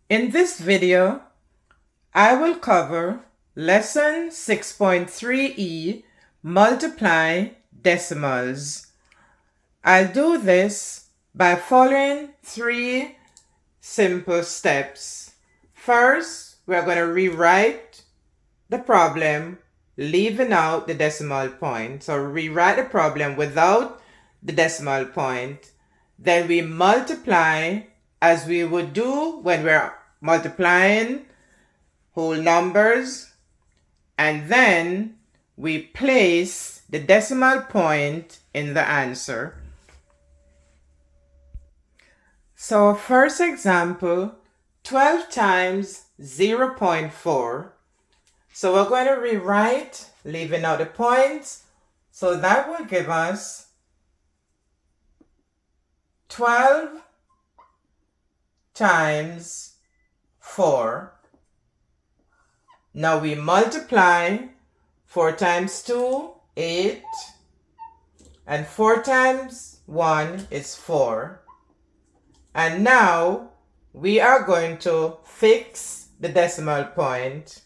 In this video, I will cover Lesson 6.3e, Multiply Decimals. I'll do this by following three simple steps. First, we're going to rewrite the problem, leaving out the decimal point. So rewrite the problem without the decimal point. Then we multiply as we would do when we're multiplying whole numbers, and then we place the decimal point in the answer. So first example, 12 times 0.4. So we're going to rewrite, leaving out the points. So that will give us 12 times 4. Now we multiply 4 times 2, 8, and 4 times 1 is 4. And now we are going to fix the decimal point.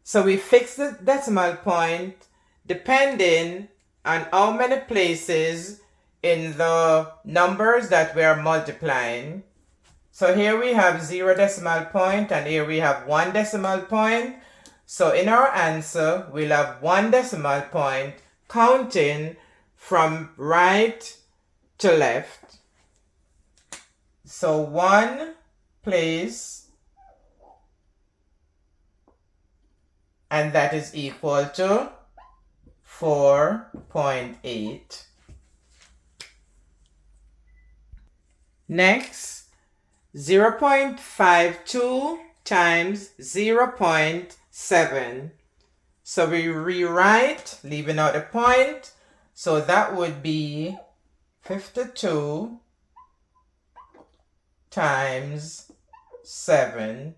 So we fix the decimal point depending on how many places in the numbers that we are multiplying. So here we have 0 decimal point and here we have 1 decimal point. So in our answer, we'll have 1 decimal point counting from right to left. So 1 place, and that is equal to 4.8. Next, 0.52 times 0.7. So we rewrite, leaving out a point. So that would be 52 times 7.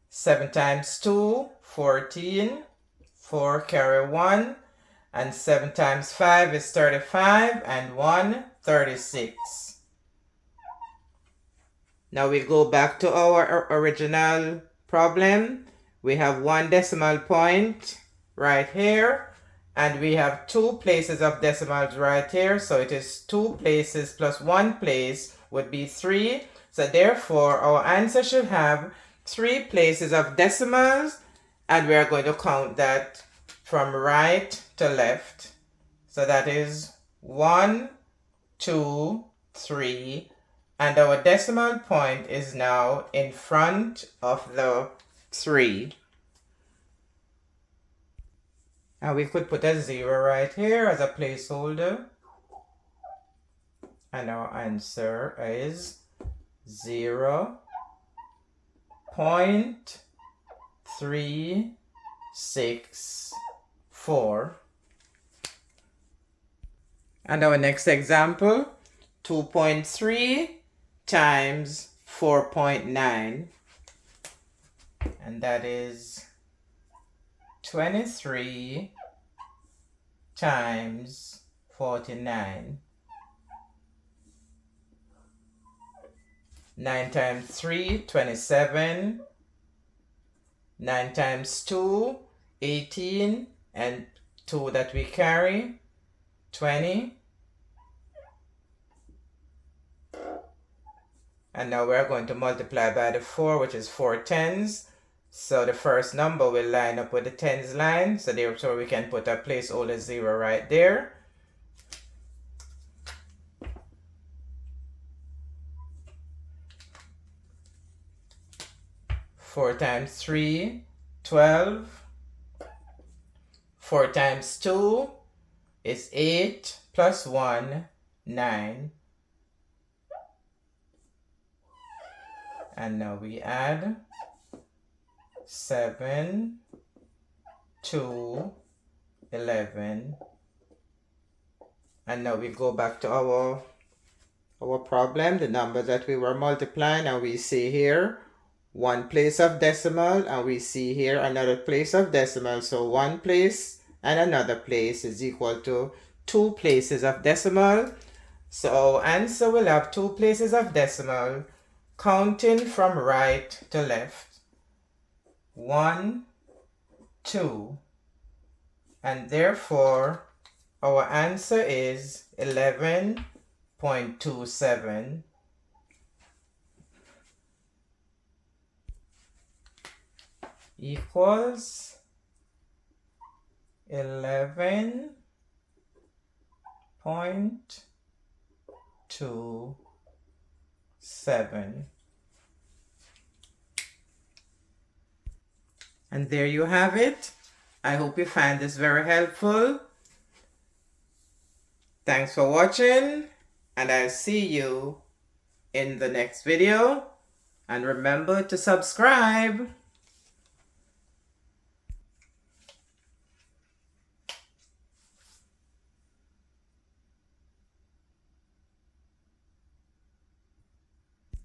7 times 2, 14. 4 carry 1. And 7 times 5 is 35. And 1, 36. Now we go back to our original problem. We have 1 decimal point right here. And we have 2 places of decimals right here. So it is 2 places plus 1 place would be 3. So therefore our answer should have 3 places of decimals. And we are going to count that from right to left. So that is 1, 2, 3. And our decimal point is now in front of the 3. And we could put a 0 right here as a placeholder. And our answer is 0.364. And our next example, 2.3 times 4.9, and that is 23 times 49. 9 times 3, 27. 9 times 2, 18, and 2 that we carry, 20. And now we're going to multiply by the 4, which is 4 tens. So the first number will line up with the tens line. So therefore we can put a placeholder 0 right there. Four times 3, 12. 4 times 2 is 8 plus 1, 9. And now we add 7, 2, 11. And now we go back to our problem, the number that we were multiplying, and we see here 1 place of decimal, and we see here another place of decimal. So 1 place and another place is equal to 2 places of decimal. So answer will have 2 places of decimal. counting from right to left. 1, 2, and therefore our answer is 11.27. Equals 11.27. And there you have it. I hope you find this very helpful. Thanks for watching, and I'll see you in the next video. And remember to subscribe.